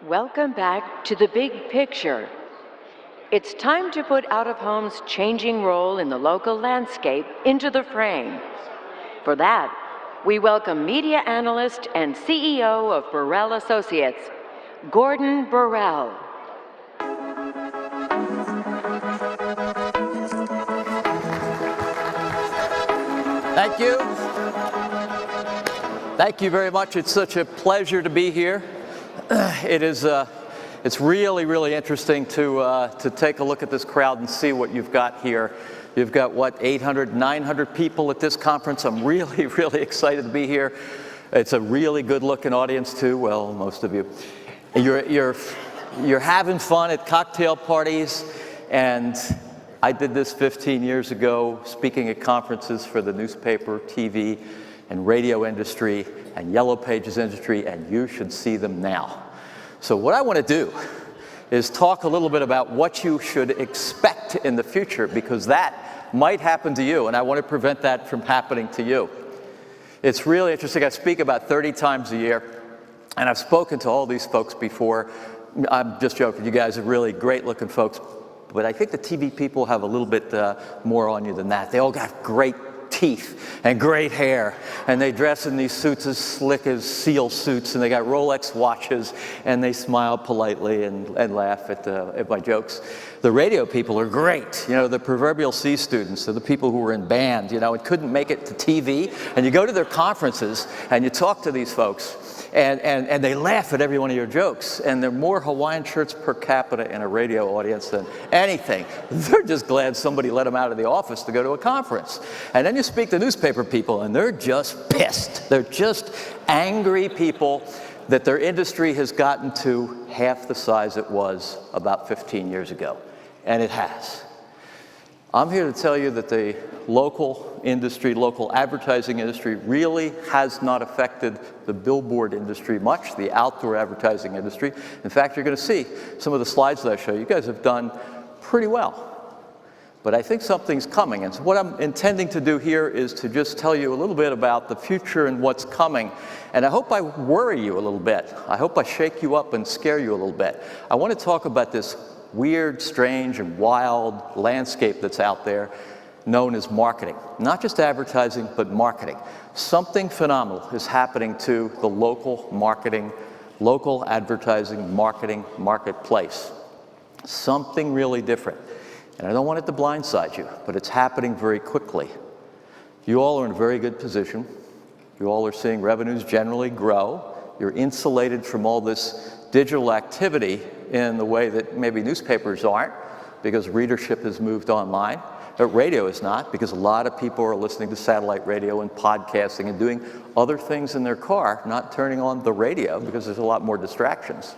Welcome back to the big picture. It's time to put out-of-home's changing role in the local landscape into the frame. For that, we welcome media analyst and CEO of Borrell Associates, Gordon Borrell. Thank you. Thank you very much. It's such a pleasure to be here. It's really, really interesting to take a look at this crowd and see what you've got here. You've got, what, 800, 900 people at this conference. I'm really, really excited to be here. It's a really good-looking audience, too. Well, most of you. You're having fun at cocktail parties, and I did this 15 years ago, speaking at conferences for the newspaper, TV, and radio industry, and Yellow Pages industry, and you should see them now. So what I want to do is talk a little bit about what you should expect in the future, because that might happen to you, and I want to prevent that from happening to you. It's really interesting. I speak about 30 times a year, and I've spoken to all these folks before. I'm just joking. You guys are really great-looking folks, but I think the TV people have a little bit more on you than that. They all got great teeth and great hair, and they dress in these suits as slick as SEAL suits, and they got Rolex watches, and they smile politely and laugh at my jokes. The radio people are great. You know, the proverbial C students are the people who were in band, you know, and couldn't make it to TV, and you go to their conferences and you talk to these folks, and they laugh at every one of your jokes, and there are more Hawaiian shirts per capita in a radio audience than anything. They're just glad somebody let them out of the office to go to a conference. And then you speak to newspaper people, and they're just pissed. They're just angry people that their industry has gotten to half the size it was about 15 years ago, and it has. I'm here to tell you that the local industry, local advertising industry, really has not affected the billboard industry much, the outdoor advertising industry. In fact, you're going to see some of the slides that I show you. You guys have done pretty well. But I think something's coming. And so what I'm intending to do here is to just tell you a little bit about the future and what's coming. And I hope I worry you a little bit. I hope I shake you up and scare you a little bit. I want to talk about this weird, strange, and wild landscape that's out there known as marketing. Not just advertising, but marketing. Something phenomenal is happening to the local marketing, local advertising, marketing marketplace. Something really different. And I don't want it to blindside you, but it's happening very quickly. You all are in a very good position. You all are seeing revenues generally grow. You're insulated from all this digital activity in the way that maybe newspapers aren't, because readership has moved online. But radio is not, because a lot of people are listening to satellite radio and podcasting and doing other things in their car, not turning on the radio because there's a lot more distractions.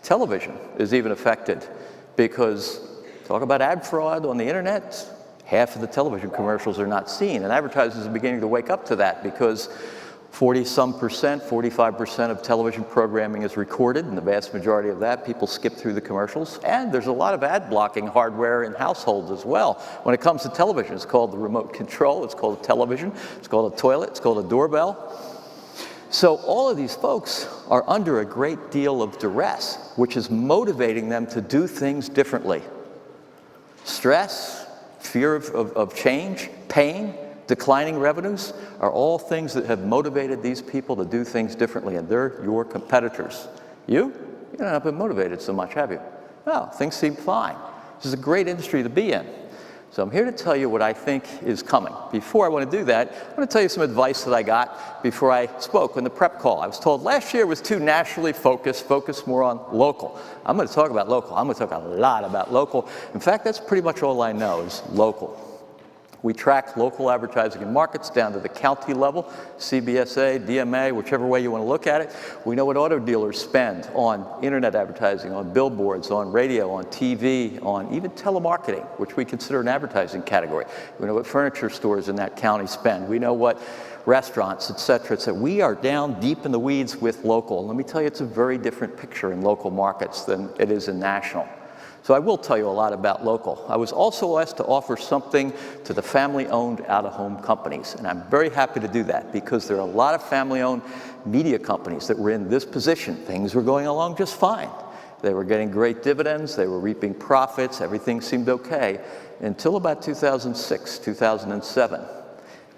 Television is even affected because, talk about ad fraud on the internet, half of the television commercials are not seen, and advertisers are beginning to wake up to that because 40-some%, 45% of television programming is recorded, and the vast majority of that, people skip through the commercials. And there's a lot of ad blocking hardware in households as well. When it comes to television, it's called the remote control, it's called a television, it's called a toilet, it's called a doorbell. So all of these folks are under a great deal of duress, which is motivating them to do things differently. Stress, fear of change, pain, declining revenues are all things that have motivated these people to do things differently, and they're your competitors. You haven't been motivated so much, have you? No, things seem fine. This is a great industry to be in. So I'm here to tell you what I think is coming. Before I want to do that, I want to tell you some advice that I got before I spoke in the prep call. I was told last year was too nationally focused, focus more on local. I'm going to talk about local. I'm going to talk a lot about local. In fact, that's pretty much all I know is local. We track local advertising in markets down to the county level, CBSA, DMA, whichever way you want to look at it. We know what auto dealers spend on internet advertising, on billboards, on radio, on TV, on even telemarketing, which we consider an advertising category. We know what furniture stores in that county spend. We know what restaurants, et cetera, et cetera. We are down deep in the weeds with local. And let me tell you, it's a very different picture in local markets than it is in national. So I will tell you a lot about local. I was also asked to offer something to the family-owned out-of-home companies, and I'm very happy to do that because there are a lot of family-owned media companies that were in this position. Things were going along just fine. They were getting great dividends, they were reaping profits, everything seemed okay, until about 2006, 2007.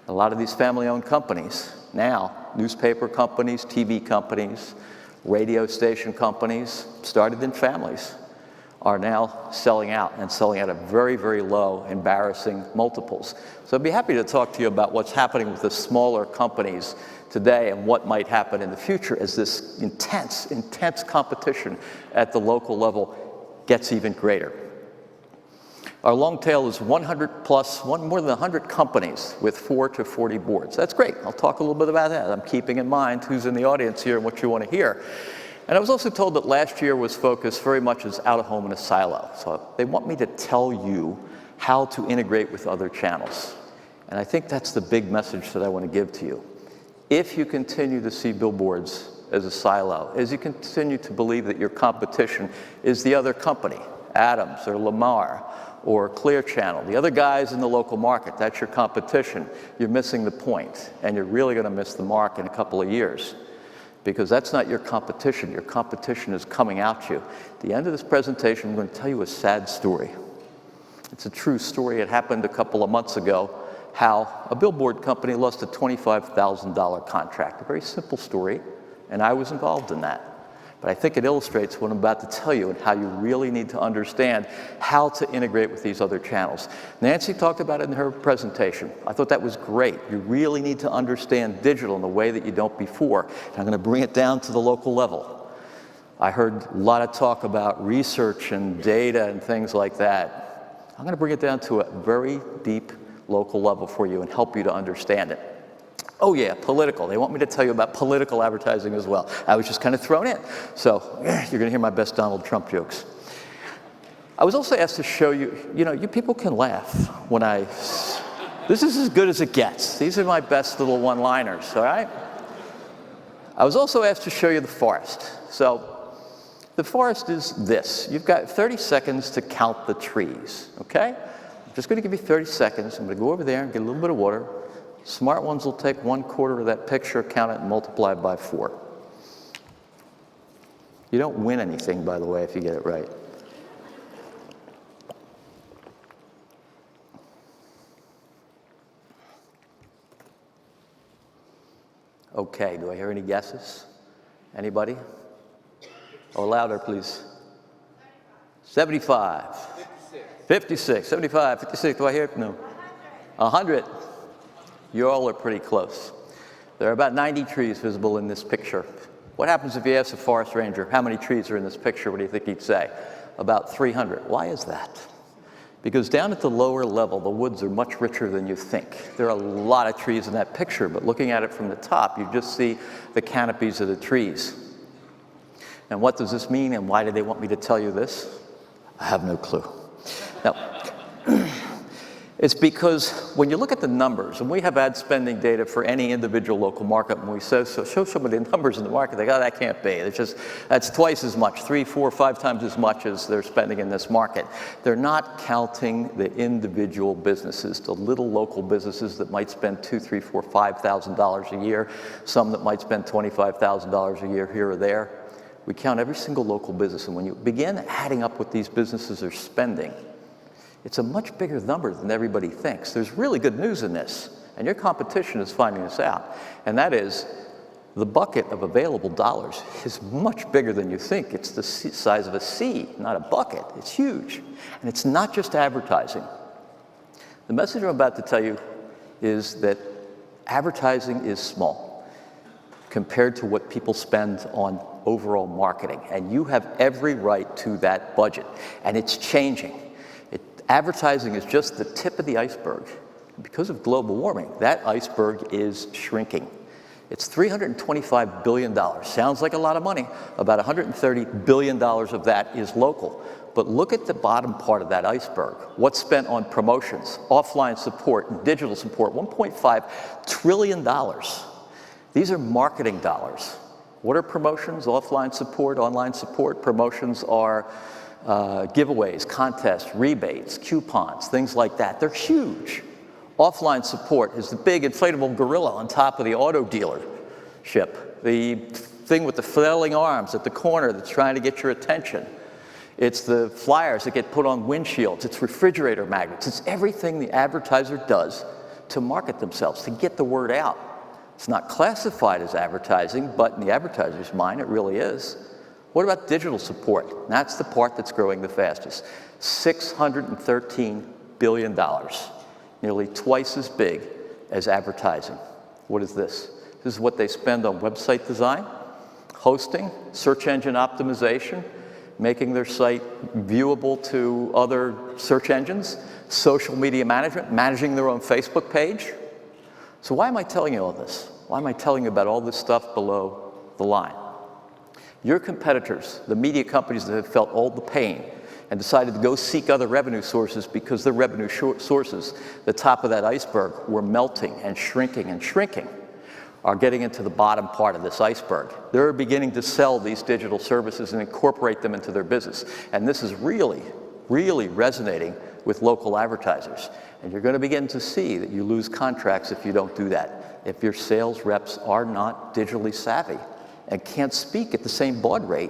A lot of these family-owned companies, now newspaper companies, TV companies, radio station companies, started in families, are now selling out and selling at a very, very low, embarrassing multiples. So I'd be happy to talk to you about what's happening with the smaller companies today and what might happen in the future as this intense, intense competition at the local level gets even greater. Our long tail is 100 plus, more than 100 companies with 4 to 40 boards. That's great. I'll talk a little bit about that. I'm keeping in mind who's in the audience here and what you want to hear. And I was also told that last year was focused very much as out of home in a silo. So they want me to tell you how to integrate with other channels. And I think that's the big message that I want to give to you. If you continue to see billboards as a silo, as you continue to believe that your competition is the other company, Adams or Lamar or Clear Channel, the other guys in the local market, that's your competition, you're missing the point, and you're really going to miss the mark in a couple of years. Because that's not your competition. Your competition is coming at you. At the end of this presentation, I'm going to tell you a sad story. It's a true story. It happened a couple of months ago, how a billboard company lost a $25,000 contract. A very simple story, and I was involved in that. But I think it illustrates what I'm about to tell you and how you really need to understand how to integrate with these other channels. Nancy talked about it in her presentation. I thought that was great. You really need to understand digital in a way that you don't before. And I'm going to bring it down to the local level. I heard a lot of talk about research and data and things like that. I'm going to bring it down to a very deep local level for you and help you to understand it. Oh yeah, political. They want me to tell you about political advertising as well. I was just kind of thrown in. So you're going to hear my best Donald Trump jokes. I was also asked to show you, you people can laugh when this is as good as it gets. These are my best little one-liners, all right? I was also asked to show you the forest. So the forest is this. You've got 30 seconds to count the trees, okay? I'm just going to give you 30 seconds. I'm going to go over there and get a little bit of water. Smart ones will take 1/4 of that picture, count it, and multiply it by 4. You don't win anything, by the way, if you get it right. Okay, do I hear any guesses? Anybody? Oh, louder, please. 75. 56. 75, 56, do I hear? No. 100. You all are pretty close. There are about 90 trees visible in this picture. What happens if you ask a forest ranger, how many trees are in this picture? What do you think he'd say? About 300. Why is that? Because down at the lower level, the woods are much richer than you think. There are a lot of trees in that picture, but looking at it from the top, you just see the canopies of the trees. And what does this mean, and why do they want me to tell you this? I have no clue. Now, it's because when you look at the numbers, and we have ad spending data for any individual local market, and we show somebody the numbers in the market, they go, oh, that can't be. That's twice as much, 3, 4, 5 times as much as they're spending in this market. They're not counting the individual businesses, the little local businesses that might spend $2,000, $3,000, $4,000, $5,000 a year, some that might spend $25,000 a year here or there. We count every single local business, and when you begin adding up what these businesses are spending, it's a much bigger number than everybody thinks. There's really good news in this, and your competition is finding this out. And that is, the bucket of available dollars is much bigger than you think. It's the size of a sea, not a bucket. It's huge. And it's not just advertising. The message I'm about to tell you is that advertising is small compared to what people spend on overall marketing. And you have every right to that budget. And it's changing. Advertising is just the tip of the iceberg. Because of global warming, that iceberg is shrinking. It's $325 billion. Sounds like a lot of money. About $130 billion of that is local. But look at the bottom part of that iceberg. What's spent on promotions, offline support, and digital support, $1.5 trillion. These are marketing dollars. What are promotions? Offline support, online support. Promotions are giveaways, contests, rebates, coupons, things like that. They're huge. Offline support is the big inflatable gorilla on top of the auto dealership, the thing with the flailing arms at the corner that's trying to get your attention. It's the flyers that get put on windshields. It's refrigerator magnets. It's everything the advertiser does to market themselves, to get the word out. It's not classified as advertising, but in the advertiser's mind, it really is. What about digital support? That's the part that's growing the fastest. $613 billion, nearly twice as big as advertising. What is this? This is what they spend on website design, hosting, search engine optimization, making their site viewable to other search engines, social media management, managing their own Facebook page. So why am I telling you all this? Why am I telling you about all this stuff below the line? Your competitors, the media companies that have felt all the pain and decided to go seek other revenue sources because their revenue sources, the top of that iceberg, were melting and shrinking, are getting into the bottom part of this iceberg. They're beginning to sell these digital services and incorporate them into their business. And this is really, really resonating with local advertisers. And you're going to begin to see that you lose contracts if you don't do that. If your sales reps are not digitally savvy and can't speak at the same baud rate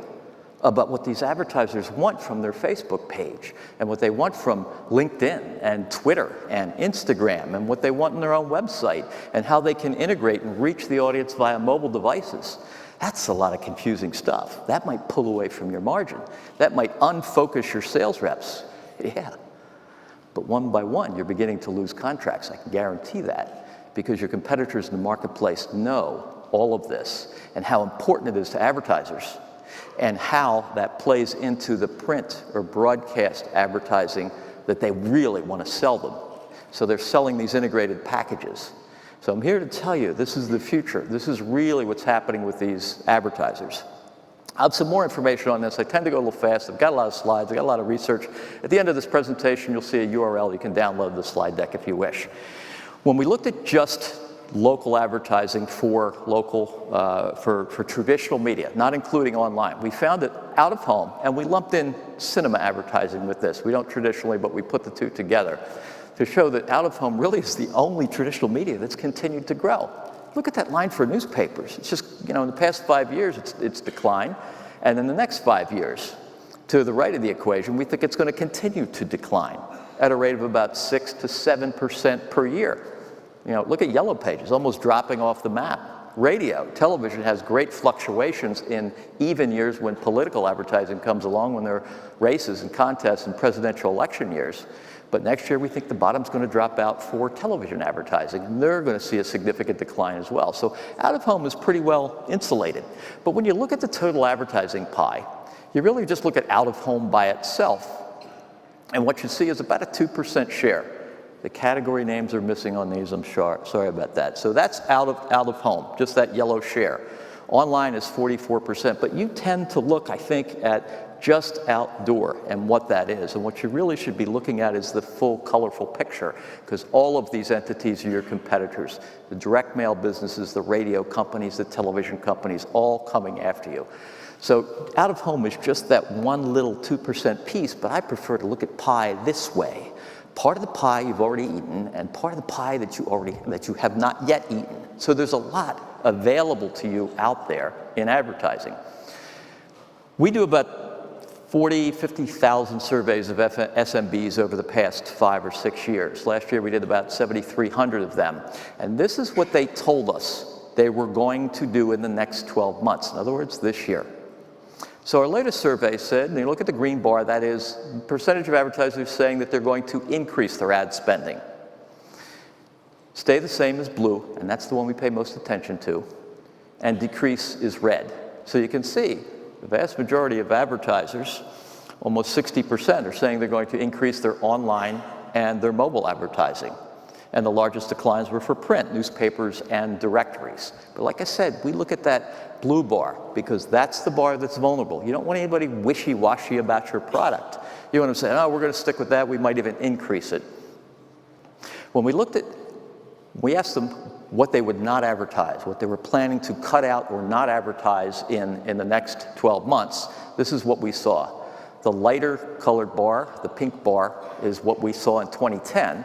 about what these advertisers want from their Facebook page and what they want from LinkedIn and Twitter and Instagram and what they want in their own website and how they can integrate and reach the audience via mobile devices. That's a lot of confusing stuff. That might pull away from your margin. That might unfocus your sales reps. Yeah. But one by one, you're beginning to lose contracts. I can guarantee that because your competitors in the marketplace know all of this and how important it is to advertisers and how that plays into the print or broadcast advertising that they really want to sell them. So they're selling these integrated packages. So I'm here to tell you, this is the future. This is really what's happening with these advertisers. I have some more information on this. I tend to go a little fast. I've got a lot of slides. I've got a lot of research. At the end of this presentation, you'll see a URL. You can download the slide deck if you wish. When we looked at just local advertising for traditional media, not including online, we found that out of home, and we lumped in cinema advertising with this. We don't traditionally, but we put the two together to show that out of home really is the only traditional media that's continued to grow. Look at that line for newspapers. It's just, in the past 5 years, it's declined. And in the next 5 years, to the right of the equation, we think it's going to continue to decline at a rate of about 6 to 7% per year. Look at Yellow Pages, almost dropping off the map. Radio, television has great fluctuations in even years when political advertising comes along, when there are races and contests and presidential election years. But next year, we think the bottom's going to drop out for television advertising, and they're going to see a significant decline as well. So out-of-home is pretty well insulated. But when you look at the total advertising pie, you really just look at out-of-home by itself, and what you see is about a 2% share. The category names are missing on these, I'm sorry about that. So that's out of home, just that yellow share. Online is 44%, but you tend to look, I think, at just outdoor and what that is. And what you really should be looking at is the full colorful picture, because all of these entities are your competitors. The direct mail businesses, the radio companies, the television companies, all coming after you. So out of home is just that one little 2% piece, but I prefer to look at pie this way. Part of the pie you've already eaten, and part of the pie that you have not yet eaten. So there's a lot available to you out there in advertising. We do about 50,000 surveys of SMBs over the past 5 or 6 years. Last year we did about 7,300 of them. And this is what they told us they were going to do in the next 12 months. In other words, this year. So our latest survey said, and you look at the green bar, that is percentage of advertisers saying that they're going to increase their ad spending. Stay the same as blue, and that's the one we pay most attention to, and decrease is red. So you can see the vast majority of advertisers, almost 60%, are saying they're going to increase their online and their mobile advertising. And the largest declines were for print, newspapers, and directories. But like I said, we look at that blue bar because that's the bar that's vulnerable. You don't want anybody wishy-washy about your product. You want them to say, oh, we're going to stick with that. We might even increase it. When we asked them what they would not advertise, what they were planning to cut out or not advertise in the next 12 months, this is what we saw. The lighter colored bar, the pink bar, is what we saw in 2010,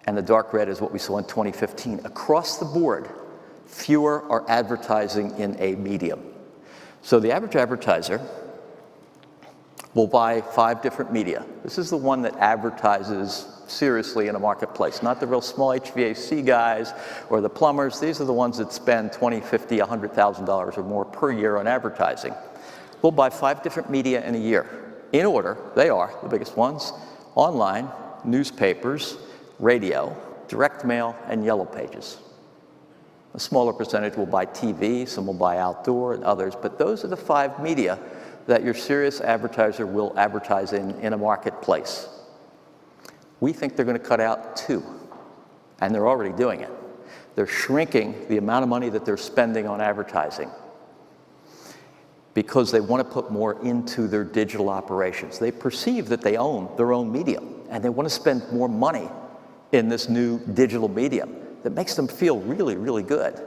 and the dark red is what we saw in 2015. Across the board, fewer are advertising in a medium. So the average advertiser will buy 5 different media. This is the one that advertises seriously in a marketplace, not the real small HVAC guys or the plumbers. These are the ones that spend $20, $50, $100,000 or more per year on advertising. We'll buy 5 different media in a year. In order, they are the biggest ones: online, newspapers, radio, direct mail, and yellow pages. A smaller percentage will buy TV, some will buy outdoor, and others, but those are the 5 media that your serious advertiser will advertise in a marketplace. We think they're going to cut out 2, and they're already doing it. They're shrinking the amount of money that they're spending on advertising because they want to put more into their digital operations. They perceive that they own their own medium, and they want to spend more money in this new digital medium that makes them feel really, really good.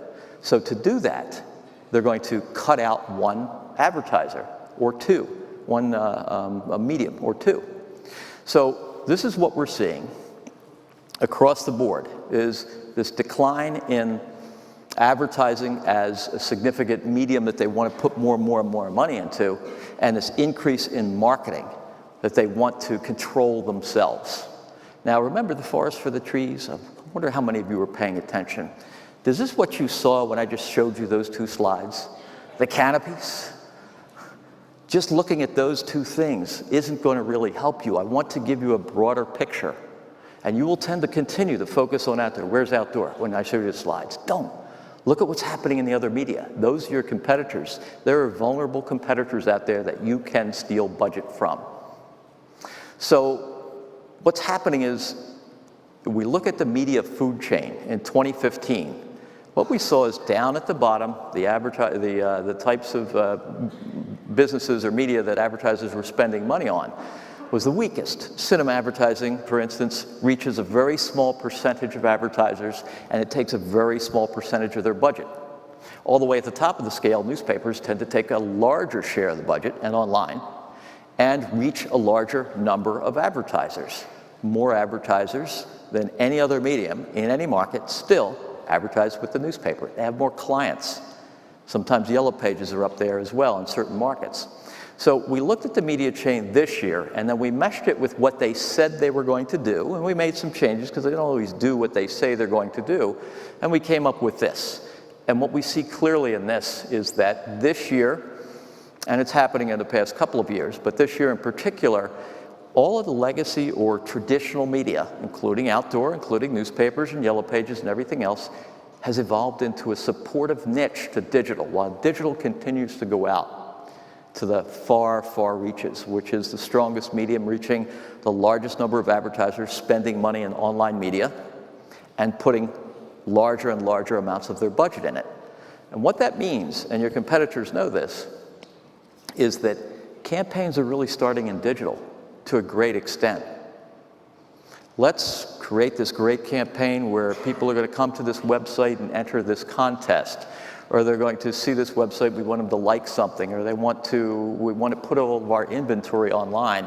So to do that, they're going to cut out 1 advertiser or 2, a medium or 2. So this is what we're seeing across the board, is this decline in advertising as a significant medium that they want to put more and more and more money into, and this increase in marketing that they want to control themselves. Now remember the forest for the trees? I wonder how many of you were paying attention. Is this what you saw when I just showed you those 2 slides? The canopies? Just looking at those 2 things isn't going to really help you. I want to give you a broader picture. And you will tend to continue to focus on outdoor. Where's outdoor when I show you the slides? Don't. Look at what's happening in the other media. Those are your competitors. There are vulnerable competitors out there that you can steal budget from. So what's happening is, we look at the media food chain in 2015. What we saw is down at the bottom, the types of businesses or media that advertisers were spending money on was the weakest. Cinema advertising, for instance, reaches a very small percentage of advertisers, and it takes a very small percentage of their budget. All the way at the top of the scale, newspapers tend to take a larger share of the budget, and online, and reach a larger number of advertisers. More advertisers than any other medium in any market still advertise with the newspaper. They have more clients. Sometimes yellow pages are up there as well in certain markets. So we looked at the media chain this year, and then we meshed it with what they said they were going to do, and we made some changes because they don't always do what they say they're going to do, and we came up with this. And what we see clearly in this is that this year, and it's happening in the past couple of years, but this year in particular, all of the legacy or traditional media, including outdoor, including newspapers and yellow pages and everything else, has evolved into a supportive niche to digital, while digital continues to go out to the far, far reaches, which is the strongest medium, reaching the largest number of advertisers, spending money in online media, and putting larger and larger amounts of their budget in it. And what that means, and your competitors know this, is that campaigns are really starting in digital to a great extent. Let's create this great campaign where people are going to come to this website and enter this contest, or they're going to see this website, we want them to like something, or we want to put all of our inventory online,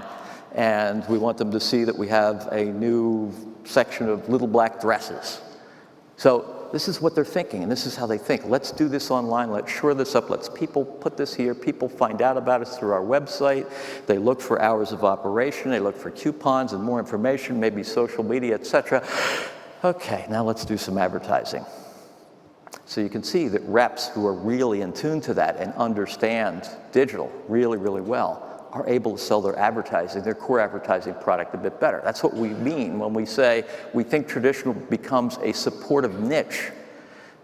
and we want them to see that we have a new section of little black dresses. So this is what they're thinking, and this is how they think. Let's do this online, let's shore this up, let's people put this here, people find out about us through our website, they look for hours of operation, they look for coupons and more information, maybe social media, etc. Okay, now let's do some advertising. So you can see that reps who are really in tune to that and understand digital really, really well are able to sell their advertising, their core advertising product a bit better. That's what we mean when we say we think traditional becomes a supportive niche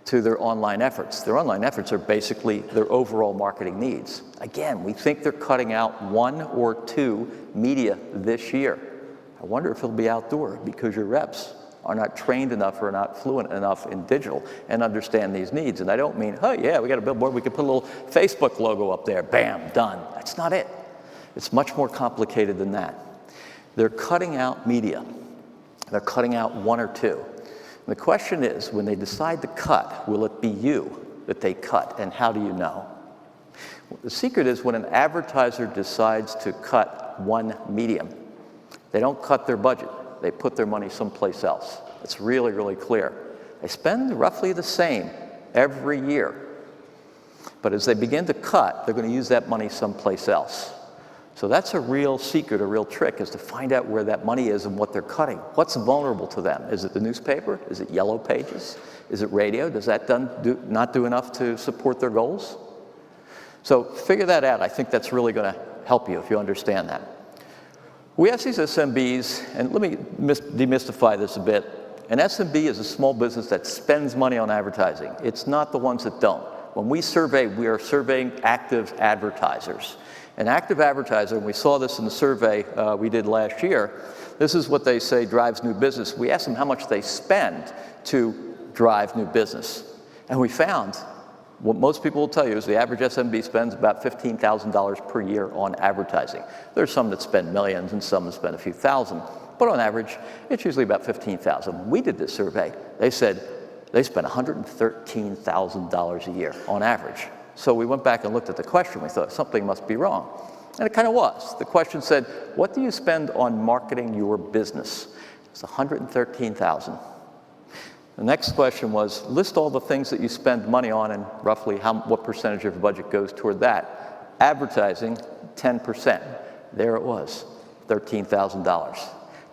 to their online efforts. Their online efforts are basically their overall marketing needs. Again, we think they're cutting out 1 or 2 media this year. I wonder if it'll be outdoor, because your reps are not trained enough or not fluent enough in digital and understand these needs. And I don't mean, oh yeah, we got a billboard, we can put a little Facebook logo up there, bam, done. That's not it. It's much more complicated than that. They're cutting out media. They're cutting out 1 or 2. And the question is, when they decide to cut, will it be you that they cut, and how do you know? The secret is when an advertiser decides to cut one medium, they don't cut their budget. They put their money someplace else. It's really, really clear. They spend roughly the same every year. But as they begin to cut, they're going to use that money someplace else. So that's a real secret, a real trick, is to find out where that money is and what they're cutting. What's vulnerable to them? Is it the newspaper? Is it yellow pages? Is it radio? Does that not do enough to support their goals? So figure that out. I think that's really going to help you if you understand that. We ask these SMBs, and let me demystify this a bit. An SMB is a small business that spends money on advertising. It's not the ones that don't. When we survey, we are surveying active advertisers. An active advertiser, and we saw this in the survey we did last year, this is what they say drives new business. We asked them how much they spend to drive new business. And we found what most people will tell you is the average SMB spends about $15,000 per year on advertising. There's some that spend millions and some that spend a few thousand, but on average, it's usually about $15,000. When we did this survey, they said they spent $113,000 a year on average. So we went back and looked at the question. We thought something must be wrong. And it kind of was. The question said, what do you spend on marketing your business? It's $113,000. The next question was, list all the things that you spend money on and roughly what percentage of your budget goes toward that. Advertising, 10%. There it was, $13,000.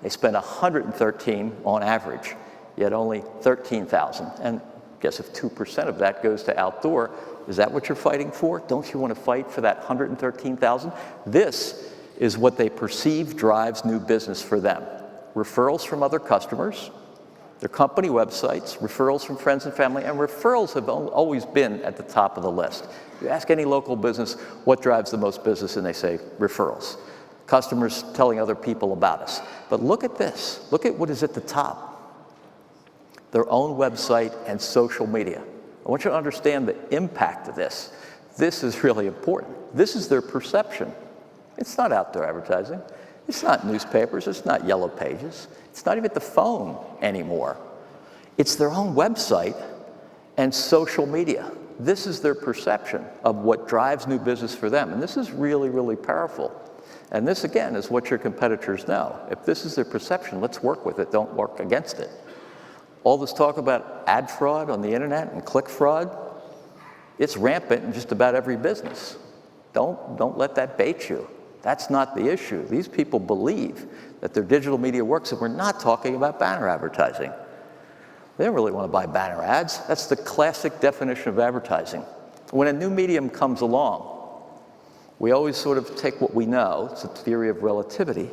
They spend $113,000 on average, yet only $13,000. And guess if 2% of that goes to outdoor, is that what you're fighting for? Don't you want to fight for that $113,000? This is what they perceive drives new business for them. Referrals from other customers, their company websites, referrals from friends and family, and referrals have always been at the top of the list. You ask any local business what drives the most business, and they say referrals. Customers telling other people about us. But look at this. Look at what is at the top. Their own website and social media. I want you to understand the impact of this. This is really important. This is their perception. It's not outdoor advertising. It's not newspapers. It's not yellow pages. It's not even the phone anymore. It's their own website and social media. This is their perception of what drives new business for them. And this is really, really powerful. And this, again, is what your competitors know. If this is their perception, let's work with it. Don't work against it. All this talk about ad fraud on the internet and click fraud, it's rampant in just about every business. Don't let that bait you. That's not the issue. These people believe that their digital media works, and we're not talking about banner advertising. They don't really want to buy banner ads. That's the classic definition of advertising. When a new medium comes along, we always sort of take what we know, it's a theory of relativity,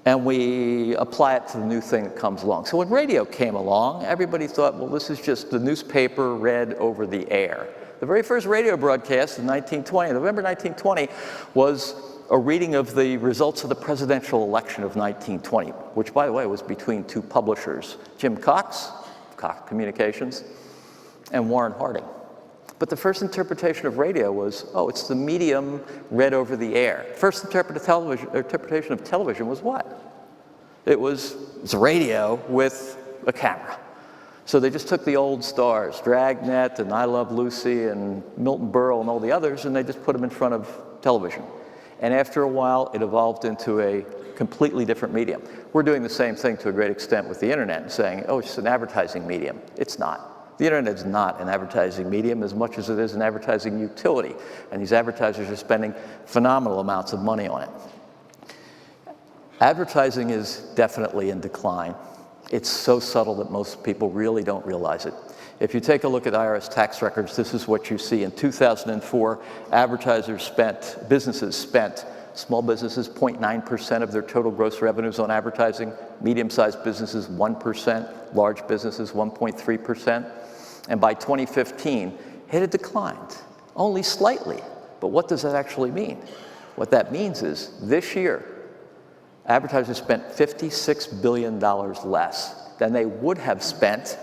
and we apply it to the new thing that comes along. So when radio came along, everybody thought, well, this is just the newspaper read over the air. The very first radio broadcast in 1920, November 1920, was a reading of the results of the presidential election of 1920, which, by the way, was between two publishers, Jim Cox, Cox Communications, and Warren Harding. But the first interpretation of radio was, oh, it's the medium read over the air. First interpretation of television was what? It's radio with a camera. So they just took the old stars, Dragnet and I Love Lucy and Milton Berle and all the others, and they just put them in front of television. And after a while, it evolved into a completely different medium. We're doing the same thing to a great extent with the internet and saying, oh, it's an advertising medium. It's not. The internet is not an advertising medium as much as it is an advertising utility. And these advertisers are spending phenomenal amounts of money on it. Advertising is definitely in decline. It's so subtle that most people really don't realize it. If you take a look at IRS tax records, this is what you see. In 2004, businesses spent, small businesses, 0.9% of their total gross revenues on advertising, medium-sized businesses, 1%, large businesses, 1.3%. And by 2015, it had declined, only slightly. But what does that actually mean? What that means is this year, advertisers spent $56 billion less than they would have spent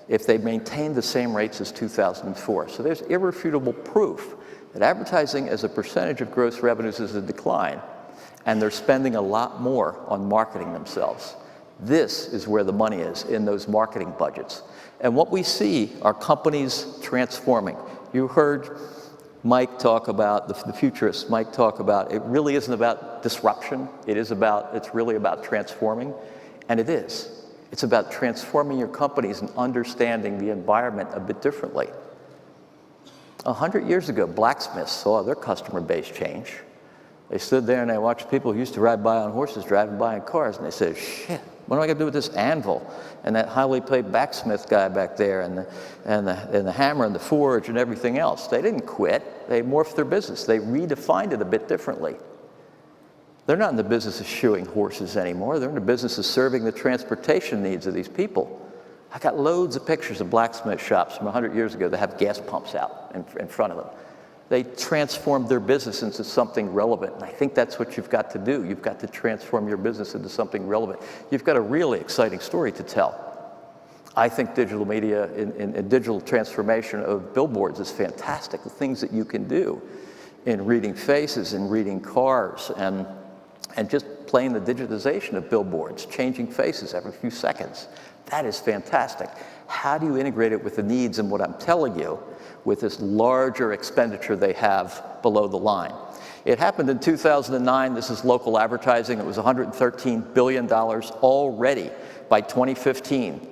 if they maintained the same rates as 2004. So there's irrefutable proof that advertising as a percentage of gross revenues is in decline, and they're spending a lot more on marketing themselves. This is where the money is, in those marketing budgets. And what we see are companies transforming. You heard Mike talk about, the futurists Mike talk about, it really isn't about disruption. It's really about transforming, and it is. It's about transforming your companies and understanding the environment a bit differently. 100 years ago, blacksmiths saw their customer base change. They stood there and they watched people who used to ride by on horses driving by in cars, and they said, shit, what am I gonna do with this anvil and that highly paid blacksmith guy back there and the hammer and the forge and everything else? They didn't quit. They morphed their business. They redefined it a bit differently. They're not in the business of shoeing horses anymore. They're in the business of serving the transportation needs of these people. I got loads of pictures of blacksmith shops from 100 years ago that have gas pumps out in front of them. They transformed their business into something relevant, and I think that's what you've got to do. You've got to transform your business into something relevant. You've got a really exciting story to tell. I think digital media and digital transformation of billboards is fantastic. The things that you can do in reading faces and reading cars and just playing the digitization of billboards, changing faces every few seconds. That is fantastic. How do you integrate it with the needs and what I'm telling you with this larger expenditure they have below the line? It happened in 2009. This is local advertising. It was $113 billion already. By 2015,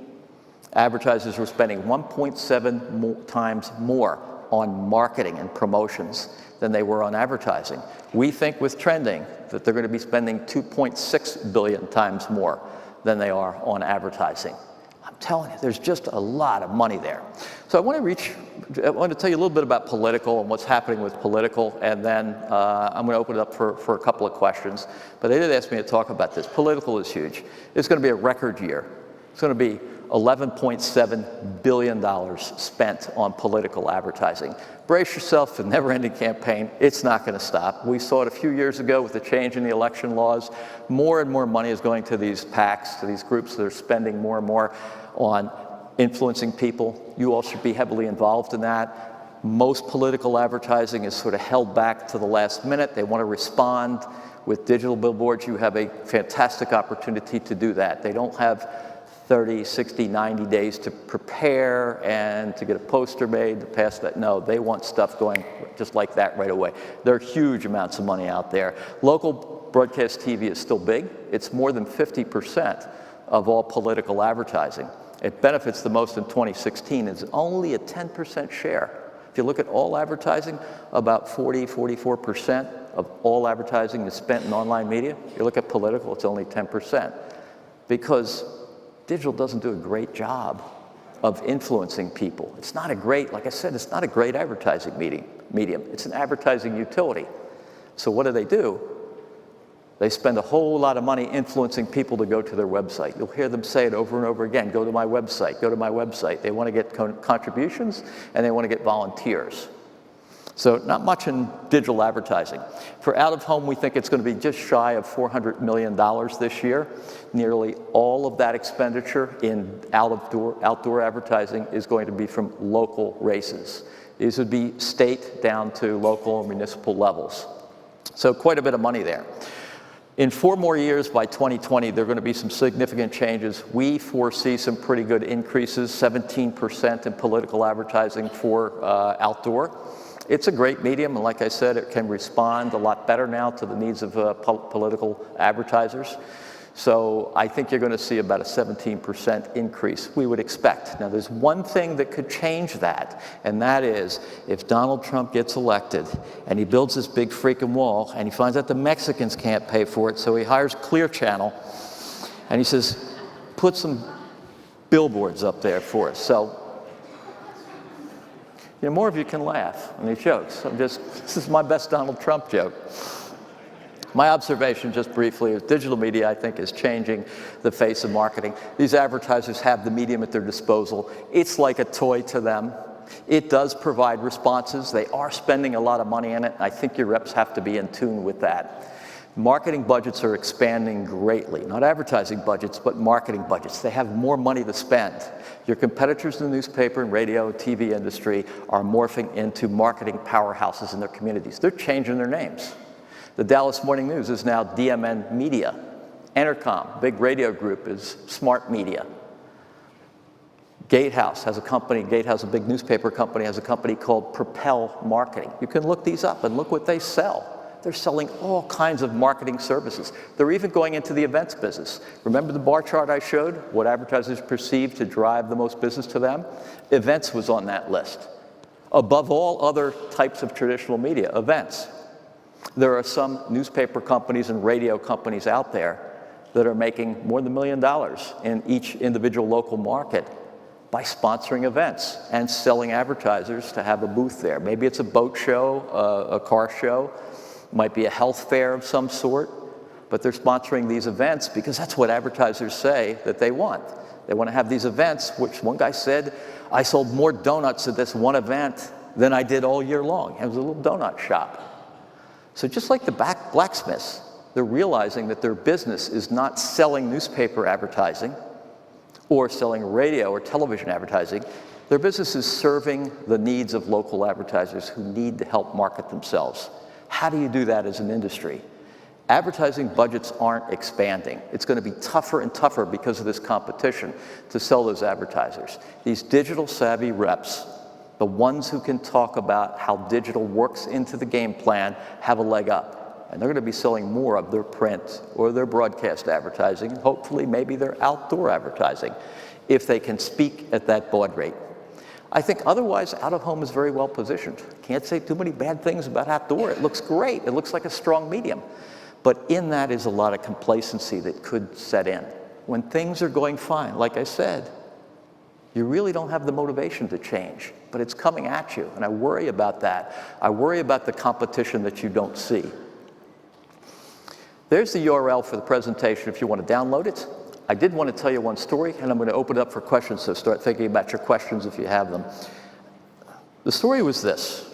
advertisers were spending 1.7 times more on marketing and promotions than they were on advertising. We think with trending that they're going to be spending 2.6 billion times more than they are on advertising. I'm telling you, there's just a lot of money there. So I want to tell you a little bit about political and what's happening with political, and then I'm going to open it up for a couple of questions. But they did ask me to talk about this. Political is huge. It's going to be a record year. It's going to be $11.7 billion spent on political advertising. Brace yourself for the never-ending campaign. It's not going to stop. We saw it a few years ago with the change in the election laws. More and more money is going to these PACs, to these groups that are spending more and more on influencing people. You all should be heavily involved in that. Most political advertising is sort of held back to the last minute. They want to respond. With digital billboards, you have a fantastic opportunity to do that. They don't have 30, 60, 90 days to prepare and to get a poster made to pass that. No, they want stuff going just like that right away. There are huge amounts of money out there. Local broadcast TV is still big. It's more than 50% of all political advertising. It benefits the most in 2016. It's only a 10% share. If you look at all advertising, about 44% of all advertising is spent in online media. You look at political, it's only 10%. Because digital doesn't do a great job of influencing people. It's not a great, like I said, it's not a great advertising medium. It's an advertising utility. So what do? They spend a whole lot of money influencing people to go to their website. You'll hear them say it over and over again, go to my website, go to my website. They want to get contributions and they want to get volunteers. So not much in digital advertising. For out-of-home, we think it's going to be just shy of $400 million this year. Nearly all of that expenditure in outdoor advertising is going to be from local races. These would be state down to local and municipal levels. So quite a bit of money there. In 4 more years, by 2020, there are going to be some significant changes. We foresee some pretty good increases, 17% in political advertising for outdoor. It's a great medium, and like I said, it can respond a lot better now to the needs of political advertisers. So I think you're going to see about a 17% increase, we would expect. Now, there's one thing that could change that, and that is if Donald Trump gets elected and he builds this big freaking wall and he finds out the Mexicans can't pay for it, so he hires Clear Channel and he says, put some billboards up there for us. So, you know, more of you can laugh on these jokes. This is my best Donald Trump joke. My observation, just briefly, is digital media, I think, is changing the face of marketing. These advertisers have the medium at their disposal. It's like a toy to them. It does provide responses. They are spending a lot of money in it. I think your reps have to be in tune with that. Marketing budgets are expanding greatly. Not advertising budgets, but marketing budgets. They have more money to spend. Your competitors in the newspaper and radio and TV industry are morphing into marketing powerhouses in their communities. They're changing their names. The Dallas Morning News is now DMN Media. Entercom, big radio group, is Smart Media. Gatehouse has a company, Gatehouse, a big newspaper company, has a company called Propel Marketing. You can look these up and look what they sell. They're selling all kinds of marketing services. They're even going into the events business. Remember the bar chart I showed? What advertisers perceive to drive the most business to them? Events was on that list. Above all other types of traditional media, events. There are some newspaper companies and radio companies out there that are making more than $1 million in each individual local market by sponsoring events and selling advertisers to have a booth there. Maybe it's a boat show, a car show, might be a health fair of some sort, but they're sponsoring these events because that's what advertisers say that they want. They want to have these events, which one guy said, I sold more donuts at this one event than I did all year long. It was a little donut shop. So just like the blacksmiths, they're realizing that their business is not selling newspaper advertising or selling radio or television advertising. Their business is serving the needs of local advertisers who need to help market themselves. How do you do that as an industry? Advertising budgets aren't expanding. It's going to be tougher and tougher because of this competition to sell those advertisers. These digital savvy reps, the ones who can talk about how digital works into the game plan, have a leg up. And they're going to be selling more of their print or their broadcast advertising, and hopefully maybe their outdoor advertising, if they can speak at that baud rate. I think otherwise, out-of-home is very well positioned. Can't say too many bad things about outdoor. It looks great. It looks like a strong medium. But in that is a lot of complacency that could set in. When things are going fine, like I said, you really don't have the motivation to change, but it's coming at you, and I worry about that. I worry about the competition that you don't see. There's the URL for the presentation if you want to download it. I did want to tell you one story, and I'm going to open it up for questions, so start thinking about your questions if you have them. The story was this.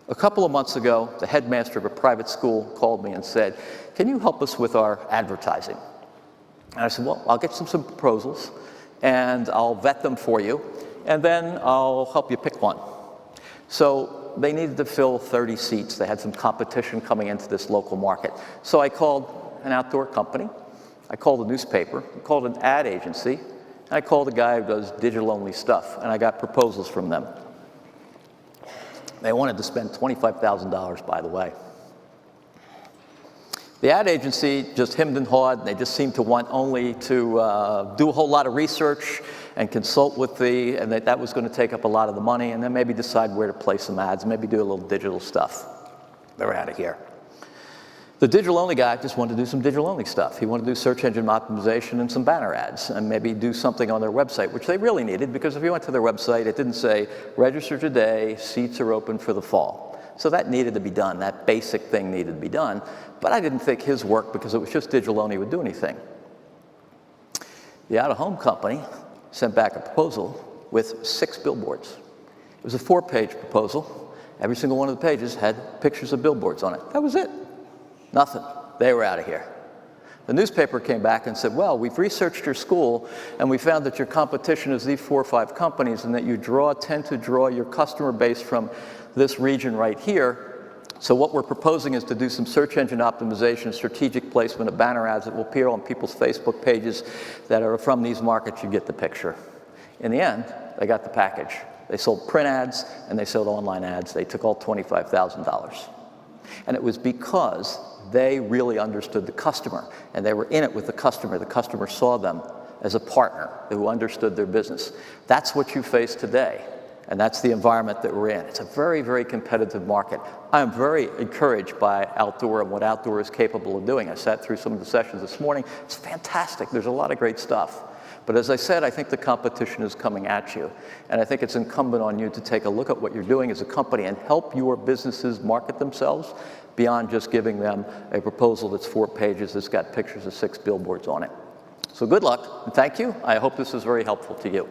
A couple of months ago, the headmaster of a private school called me and said, can you help us with our advertising? And I said, well, I'll get some proposals, and I'll vet them for you, and then I'll help you pick one. So they needed to fill 30 seats. They had some competition coming into this local market. So I called an outdoor company. I called a newspaper, I called an ad agency, and I called a guy who does digital-only stuff, and I got proposals from them. They wanted to spend $25,000, by the way. The ad agency just hemmed and hawed, and they just seemed to want only to do a whole lot of research and consult with and that was going to take up a lot of the money, and then maybe decide where to place some ads, maybe do a little digital stuff. They're out of here. The digital-only guy just wanted to do some digital-only stuff. He wanted to do search engine optimization and some banner ads, and maybe do something on their website, which they really needed, because if you went to their website, it didn't say, register today, seats are open for the fall. So that needed to be done. That basic thing needed to be done. But I didn't think his work, because it was just digital-only, would do anything. The out-of-home company sent back a proposal with 6 billboards. It was a 4-page proposal. Every single one of the pages had pictures of billboards on it. That was it. Nothing. They were out of here. The newspaper came back and said, well, we've researched your school, and we found that your competition is these 4 or 5 companies, and that you tend to draw your customer base from this region right here. So what we're proposing is to do some search engine optimization, strategic placement of banner ads that will appear on people's Facebook pages that are from these markets. You get the picture. In the end, they got the package. They sold print ads, and they sold online ads. They took all $25,000. And it was because they really understood the customer, and they were in it with the customer. The customer saw them as a partner who understood their business. That's what you face today, and that's the environment that we're in. It's a very, very competitive market. I'm very encouraged by outdoor and what outdoor is capable of doing. I sat through some of the sessions this morning. It's fantastic. There's a lot of great stuff. But as I said, I think the competition is coming at you. And I think it's incumbent on you to take a look at what you're doing as a company and help your businesses market themselves beyond just giving them a proposal that's 4 pages that's got pictures of 6 billboards on it. So good luck, and thank you. I hope this is very helpful to you.